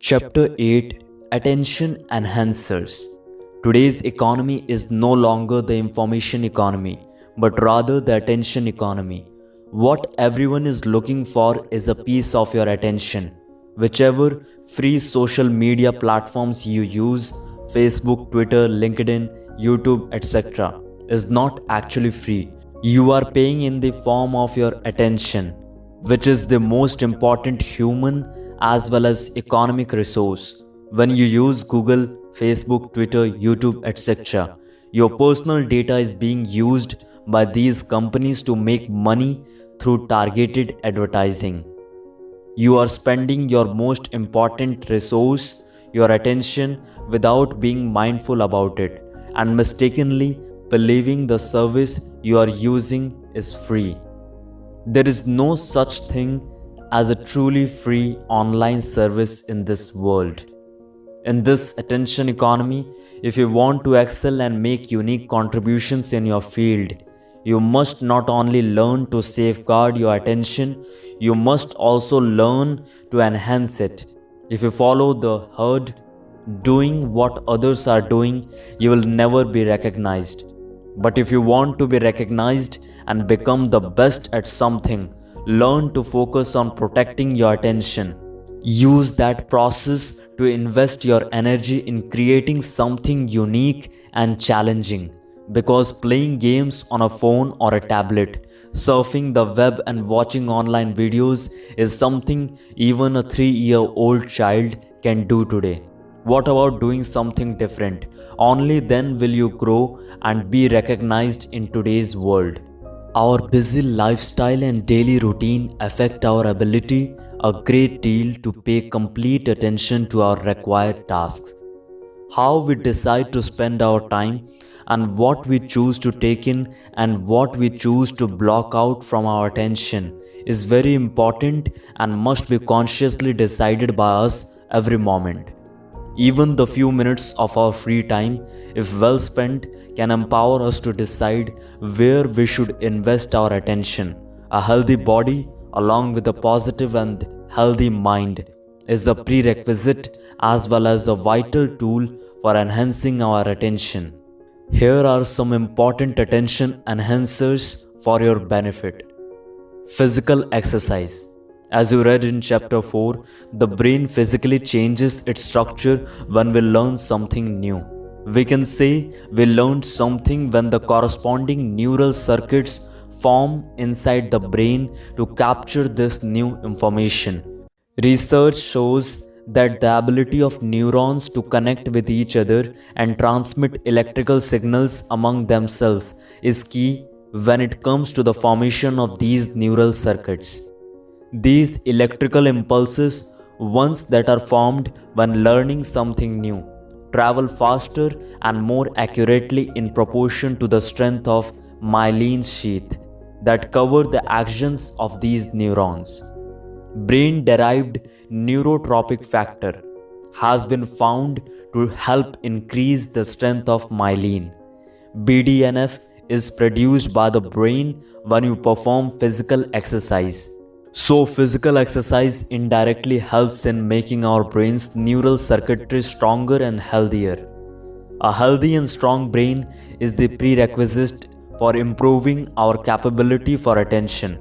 Chapter 8 Attention Enhancers. Today's economy is no longer the information economy, but rather the attention economy. What everyone is looking for is a piece of your attention. Whichever free social media platforms you use, Facebook, Twitter, LinkedIn, YouTube, etc., is not actually free. You are paying in the form of your attention, which is the most important human as well as economic resource. When you use Google, Facebook, Twitter, YouTube, etc., your personal data is being used by these companies to make money through targeted advertising. You are spending your most important resource, your attention, without being mindful about it and mistakenly believing the service you are using is free. There is no such thing as a truly free online service in this world. In this attention economy, if you want to excel and make unique contributions in your field, you must not only learn to safeguard your attention, you must also learn to enhance it. If you follow the herd, doing what others are doing, you will never be recognized. But if you want to be recognized and become the best at something, learn to focus on protecting your attention. Use that process to invest your energy in creating something unique and challenging. Because playing games on a phone or a tablet, surfing the web and watching online videos is something even a 3-year-old child can do today. What about doing something different? Only then will you grow and be recognized in today's world. Our busy lifestyle and daily routine affect our ability a great deal to pay complete attention to our required tasks. How we decide to spend our time and what we choose to take in and what we choose to block out from our attention is very important and must be consciously decided by us every moment. Even the few minutes of our free time, if well spent, can empower us to decide where we should invest our attention. A healthy body, along with a positive and healthy mind, is a prerequisite as well as a vital tool for enhancing our attention. Here are some important attention enhancers for your benefit. Physical exercise. As you read in chapter 4, the brain physically changes its structure when we learn something new. We can say we learned something when the corresponding neural circuits form inside the brain to capture this new information. Research shows that the ability of neurons to connect with each other and transmit electrical signals among themselves is key when it comes to the formation of these neural circuits. These electrical impulses, ones that are formed when learning something new, travel faster and more accurately in proportion to the strength of myelin sheath that cover the actions of these neurons. Brain-derived neurotrophic factor has been found to help increase the strength of myelin. BDNF is produced by the brain when you perform physical exercise. So physical exercise indirectly helps in making our brain's neural circuitry stronger and healthier. A healthy and strong brain is the prerequisite for improving our capability for attention.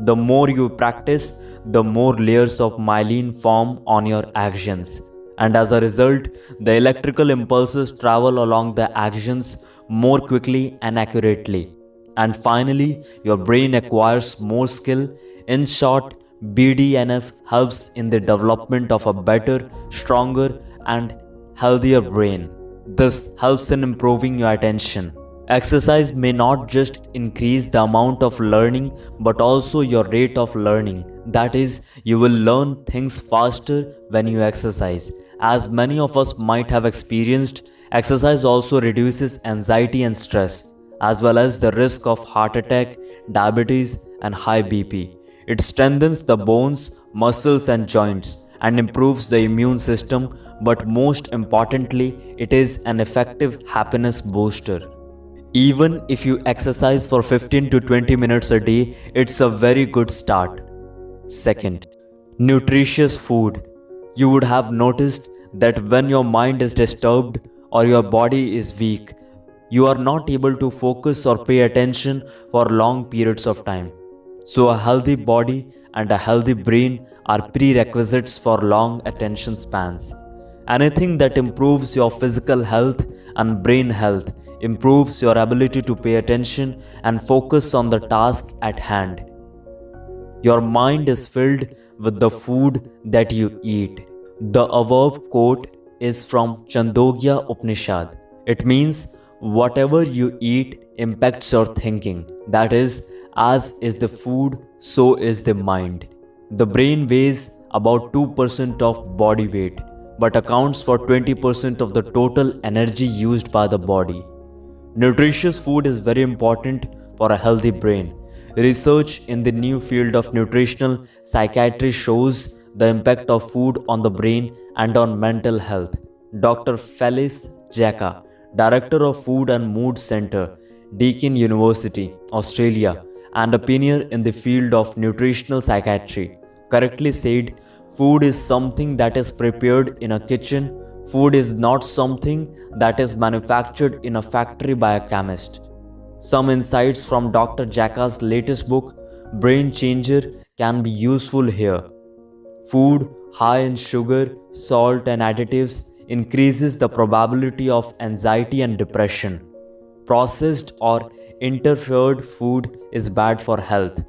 The more you practice, the more layers of myelin form on your actions. And as a result, the electrical impulses travel along the actions more quickly and accurately. And finally, your brain acquires more skill. In short, BDNF helps in the development of a better, stronger, and healthier brain. This helps in improving your attention. Exercise may not just increase the amount of learning but also your rate of learning. That is, you will learn things faster when you exercise. As many of us might have experienced, exercise also reduces anxiety and stress, as well as the risk of heart attack, diabetes, and high BP. It strengthens the bones, muscles, and joints and improves the immune system, but most importantly, it is an effective happiness booster. Even if you exercise for 15 to 20 minutes a day, it's a very good start. Second, nutritious food. You would have noticed that when your mind is disturbed or your body is weak, you are not able to focus or pay attention for long periods of time. So, a healthy body and a healthy brain are prerequisites for long attention spans. Anything that improves your physical health and brain health improves your ability to pay attention and focus on the task at hand. Your mind is filled with the food that you eat. The above quote is from Chandogya Upanishad. It means whatever you eat impacts your thinking. That is, as is the food, so is the mind. The brain weighs about 2% of body weight but accounts for 20% of the total energy used by the body. Nutritious food is very important for a healthy brain. Research in the new field of nutritional psychiatry shows the impact of food on the brain and on mental health. Dr. Felice Jacka, Director of Food and Mood Center, Deakin University, Australia, and a pioneer in the field of nutritional psychiatry, correctly said, food is something that is prepared in a kitchen. Food is not something that is manufactured in a factory by a chemist. Some insights from Dr. Jacka's latest book, Brain Changer, can be useful here. Food high in sugar, salt, and additives increases the probability of anxiety and depression. Processed or interfered food is bad for health.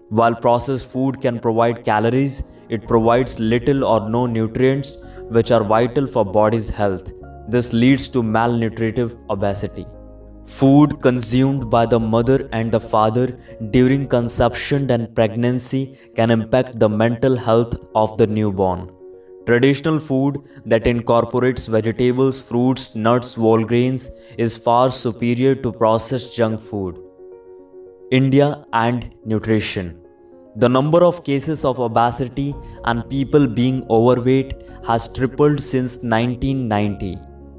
While processed food can provide calories, it provides little or no nutrients which are vital for body's health. This leads to malnutritive obesity. Food consumed by the mother and the father during conception and pregnancy can impact the mental health of the newborn. Traditional food that incorporates vegetables, fruits, nuts, whole grains is far superior to processed junk food. India and nutrition. The number of cases of obesity and people being overweight has tripled since 1990.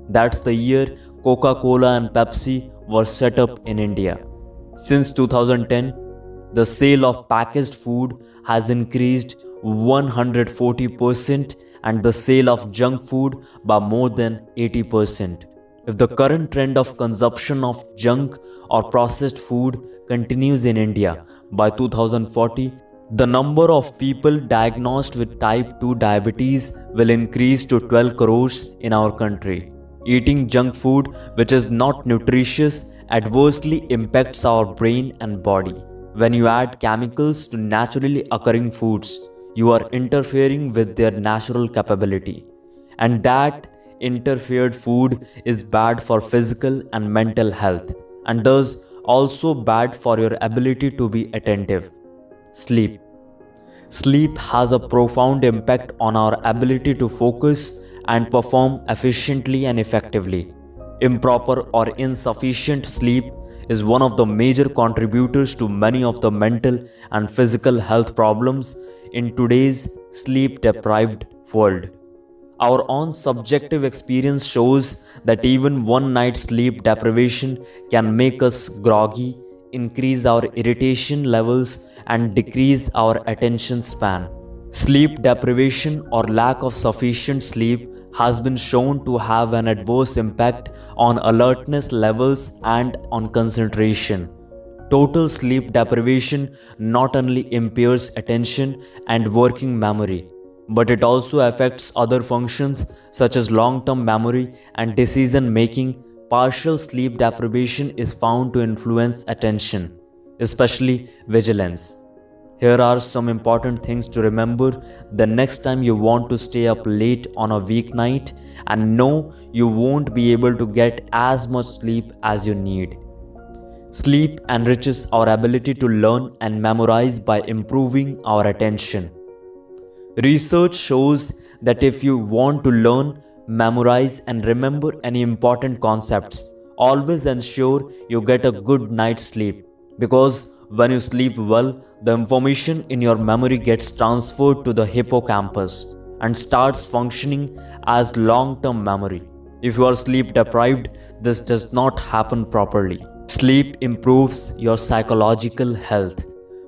That's the year Coca-Cola and Pepsi were set up in India. Since 2010, the sale of packaged food has increased 140% and the sale of junk food by more than 80%. If the current trend of consumption of junk or processed food continues in India, by 2040, the number of people diagnosed with type 2 diabetes will increase to 12 crores in our country. Eating junk food, which is not nutritious, adversely impacts our brain and body. When you add chemicals to naturally occurring foods, you are interfering with their natural capability. And that interfered food is bad for physical and mental health, and thus also bad for your ability to be attentive. Sleep. Sleep has a profound impact on our ability to focus and perform efficiently and effectively. Improper or insufficient sleep is one of the major contributors to many of the mental and physical health problems in today's sleep-deprived world. Our own subjective experience shows that even one night's sleep deprivation can make us groggy, increase our irritation levels, and decrease our attention span. Sleep deprivation or lack of sufficient sleep has been shown to have an adverse impact on alertness levels and on concentration. Total sleep deprivation not only impairs attention and working memory, but it also affects other functions such as long-term memory and decision making. Partial sleep deprivation is found to influence attention, especially vigilance. Here are some important things to remember the next time you want to stay up late on a weeknight and know you won't be able to get as much sleep as you need. Sleep enriches our ability to learn and memorize by improving our attention. Research shows that if you want to learn, memorize, and remember any important concepts, always ensure you get a good night's sleep, because when you sleep well, the information in your memory gets transferred to the hippocampus and starts functioning as long-term memory. If you are sleep deprived, this does not happen properly. Sleep improves your psychological health.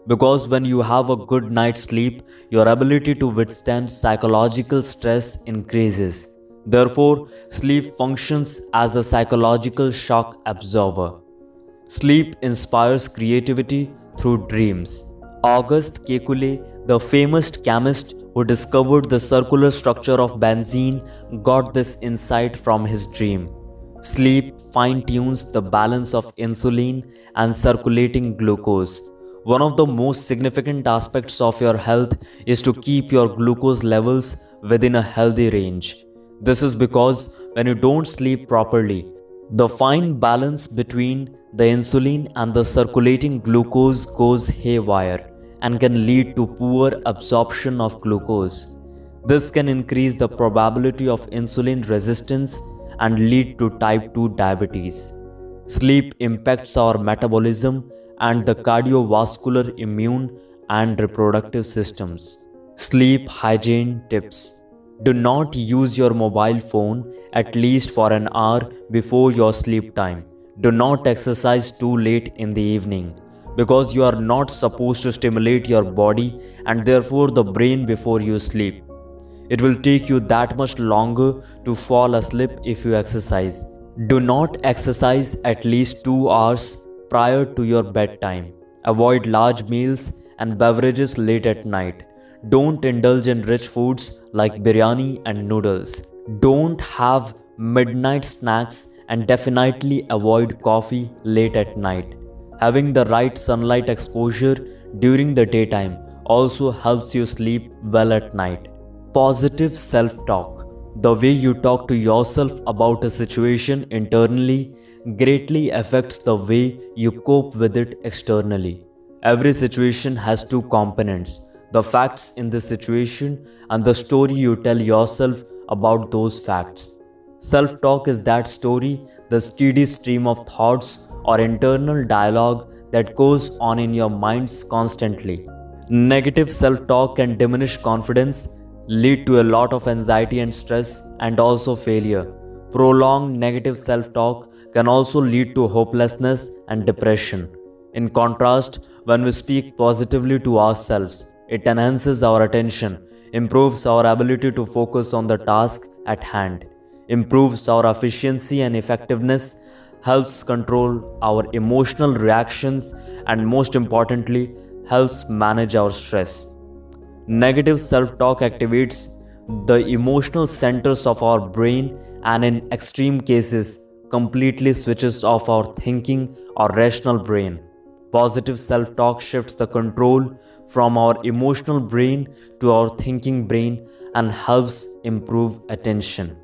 Because when you have a good night's sleep, your ability to withstand psychological stress increases. Therefore, sleep functions as a psychological shock absorber. Sleep inspires creativity through dreams. Auguste Kekulé, the famous chemist who discovered the circular structure of benzene, got this insight from his dream. Sleep fine tunes the balance of insulin and circulating glucose. One of the most significant aspects of your health is to keep your glucose levels within a healthy range. This is because when you don't sleep properly, the fine balance between the insulin and the circulating glucose goes haywire and can lead to poor absorption of glucose. This can increase the probability of insulin resistance and lead to type 2 diabetes. Sleep impacts our metabolism and the cardiovascular, immune, and reproductive systems. Sleep hygiene tips. Do not use your mobile phone at least for an hour before your sleep time. Do not exercise too late in the evening because you are not supposed to stimulate your body and therefore the brain before you sleep. It will take you that much longer to fall asleep if you exercise. Do not exercise at least 2 hours prior to your bedtime. Avoid large meals and beverages late at night. Don't indulge in rich foods like biryani and noodles. Don't have midnight snacks and definitely avoid coffee late at night. Having the right sunlight exposure during the daytime also helps you sleep well at night. Positive self-talk. The way you talk to yourself about a situation internally greatly affects the way you cope with it externally. Every situation has two components: the facts in the situation and the story you tell yourself about those facts. Self-talk is that story, the steady stream of thoughts or internal dialogue that goes on in your minds constantly. Negative self-talk can diminish confidence, lead to a lot of anxiety and stress, and also failure. Prolonged negative self-talk can also lead to hopelessness and depression. In contrast, when we speak positively to ourselves, it enhances our attention, improves our ability to focus on the task at hand, improves our efficiency and effectiveness, helps control our emotional reactions, and most importantly, helps manage our stress. Negative self-talk activates the emotional centers of our brain and in extreme cases completely switches off our thinking or rational brain. Positive self-talk shifts the control from our emotional brain to our thinking brain and helps improve attention.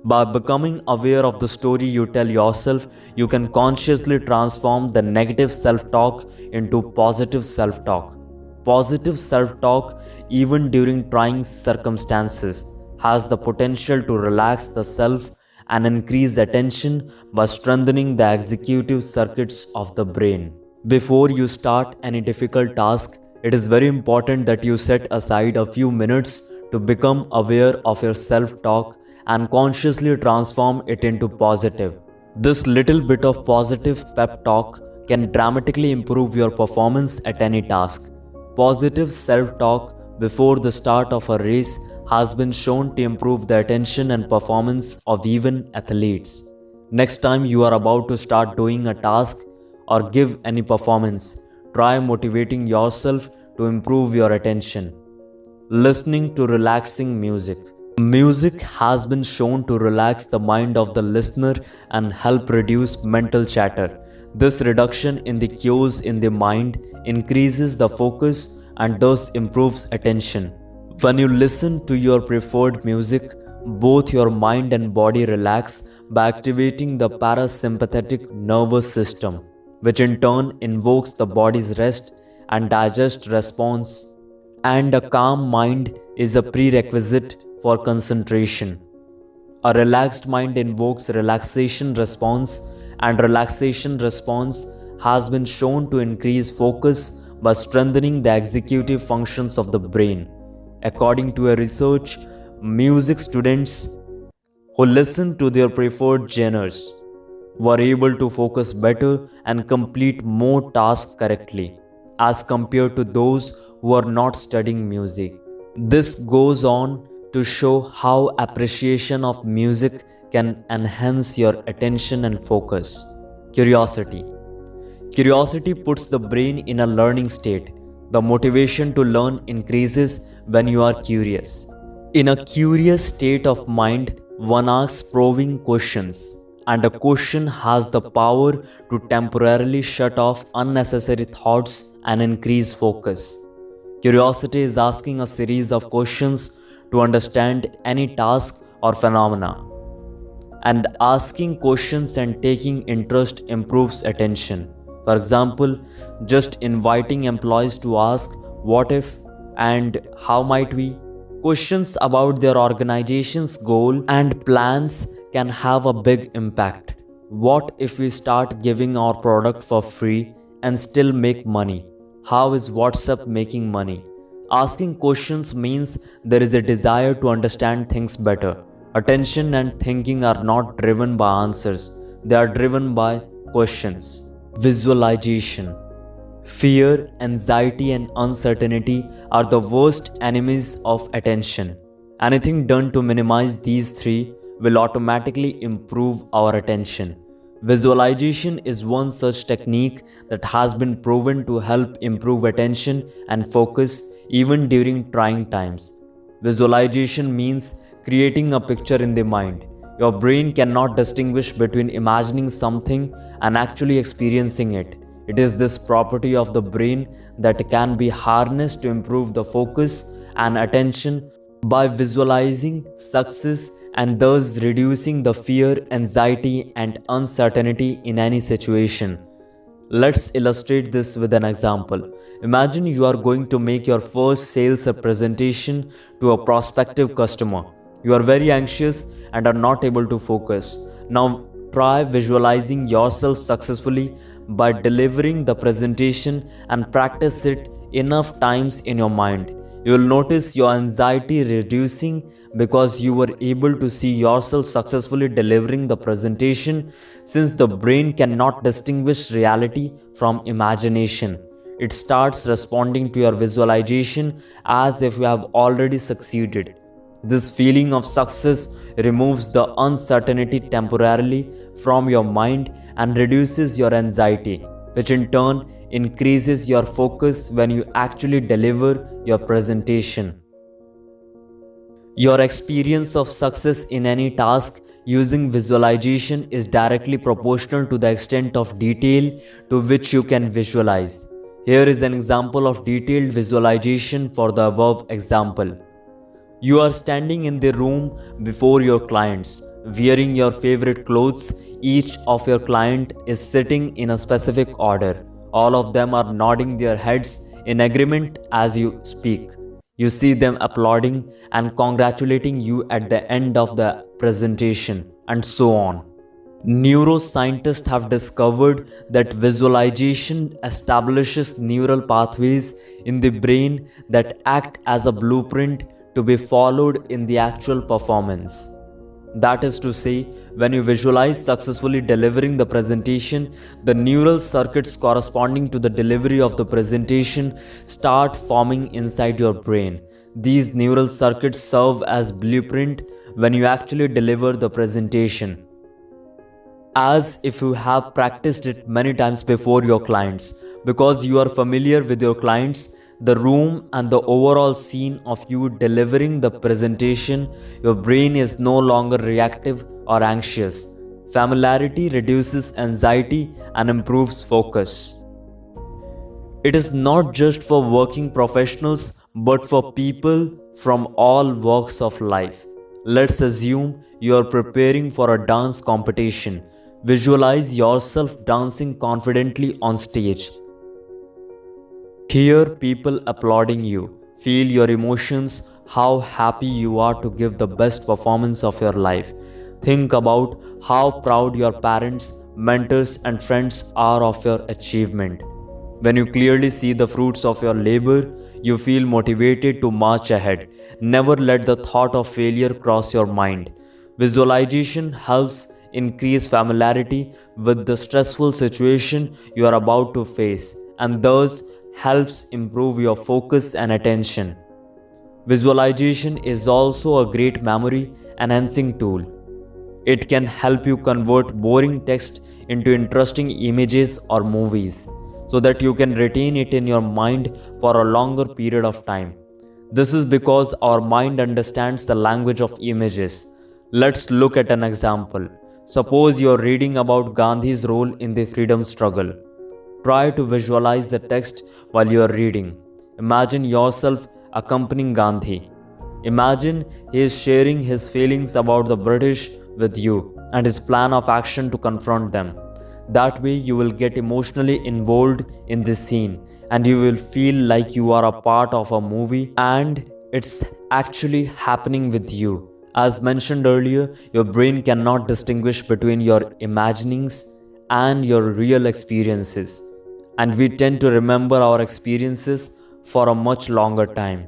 By becoming aware of the story you tell yourself, you can consciously transform the negative self-talk into positive self-talk. Positive self-talk, even during trying circumstances, has the potential to relax the self and increase attention by strengthening the executive circuits of the brain. Before you start any difficult task, it is very important that you set aside a few minutes to become aware of your self-talk and consciously transform it into positive. This little bit of positive pep talk can dramatically improve your performance at any task. Positive self-talk before the start of a race has been shown to improve the attention and performance of even athletes. Next time you are about to start doing a task or give any performance, try motivating yourself to improve your attention. Listening to relaxing music. Music has been shown to relax the mind of the listener and help reduce mental chatter. This reduction in the cues in the mind increases the focus and thus improves attention. When you listen to your preferred music, both your mind and body relax by activating the parasympathetic nervous system, which in turn invokes the body's rest and digest response. And a calm mind is a prerequisite for concentration. A relaxed mind invokes relaxation response, and relaxation response has been shown to increase focus by strengthening the executive functions of the brain. According to a research, music students who listened to their preferred genres were able to focus better and complete more tasks correctly. as compared to those who are not studying music. This goes on to show how appreciation of music can enhance your attention and focus. Curiosity. Curiosity puts the brain in a learning state. The motivation to learn increases when you are curious. In a curious state of mind, one asks probing questions, and a question has the power to temporarily shut off unnecessary thoughts and increase focus. Curiosity is asking a series of questions to understand any task or phenomena. And asking questions and taking interest improves attention. For example, just inviting employees to ask what if and how might we questions about their organization's goal and plans can have a big impact. What if we start giving our product for free and still make money? How is WhatsApp making money? Asking questions means there is a desire to understand things better. Attention and thinking are not driven by answers, they are driven by questions. Visualization. Fear, anxiety, and uncertainty are the worst enemies of attention. Anything done to minimize these three will automatically improve our attention. Visualization is one such technique that has been proven to help improve attention and focus even during trying times. Visualization means creating a picture in the mind. Your brain cannot distinguish between imagining something and actually experiencing it. It is this property of the brain that can be harnessed to improve the focus and attention by visualizing success and thus reducing the fear, anxiety, and uncertainty in any situation. Let's illustrate this with an example. Imagine you are going to make your first sales presentation to a prospective customer. You are very anxious and are not able to focus. Now try visualizing yourself successfully by delivering the presentation and practice it enough times in your mind. You will notice your anxiety reducing because you were able to see yourself successfully delivering the presentation. Since the brain cannot distinguish reality from imagination, it starts responding to your visualization as if you have already succeeded. This feeling of success removes the uncertainty temporarily from your mind and reduces your anxiety, which in turn increases your focus when you actually deliver your presentation. Your experience of success in any task using visualization is directly proportional to the extent of detail to which you can visualize. Here is an example of detailed visualization for the above example. You are standing in the room before your clients, wearing your favorite clothes. Each of your client is sitting in a specific order. All of them are nodding their heads in agreement as you speak. You see them applauding and congratulating you at the end of the presentation, and so on. Neuroscientists have discovered that visualization establishes neural pathways in the brain that act as a blueprint to be followed in the actual performance. That is to say, when you visualize successfully delivering the presentation, the neural circuits corresponding to the delivery of the presentation start forming inside your brain. These neural circuits serve as blueprint when you actually deliver the presentation, as if you have practiced it many times before your clients. Because you are familiar with your clients, the room, and the overall scene of you delivering the presentation, your brain is no longer reactive or anxious. Familiarity reduces anxiety and improves focus. It is not just for working professionals but for people from all walks of life. Let's assume you are preparing for a dance competition. Visualize yourself dancing confidently on stage. Hear people applauding you. Feel your emotions, how happy you are to give the best performance of your life. Think about how proud your parents, mentors, and friends are of your achievement. When you clearly see the fruits of your labor, you feel motivated to march ahead. Never let the thought of failure cross your mind. Visualization helps increase familiarity with the stressful situation you are about to face, and thus helps improve your focus and attention. Visualization is also a great memory enhancing tool. It can help you convert boring text into interesting images or movies so that you can retain it in your mind for a longer period of time. This is because our mind understands the language of images. Let's look at an example. Suppose you are reading about Gandhi's role in the freedom struggle. Try to visualize the text while you are reading. Imagine yourself accompanying Gandhi. Imagine he is sharing his feelings about the British with you and his plan of action to confront them. That way, you will get emotionally involved in this scene and you will feel like you are a part of a movie and it's actually happening with you. As mentioned earlier, your brain cannot distinguish between your imaginings and your real experiences, and we tend to remember our experiences for a much longer time.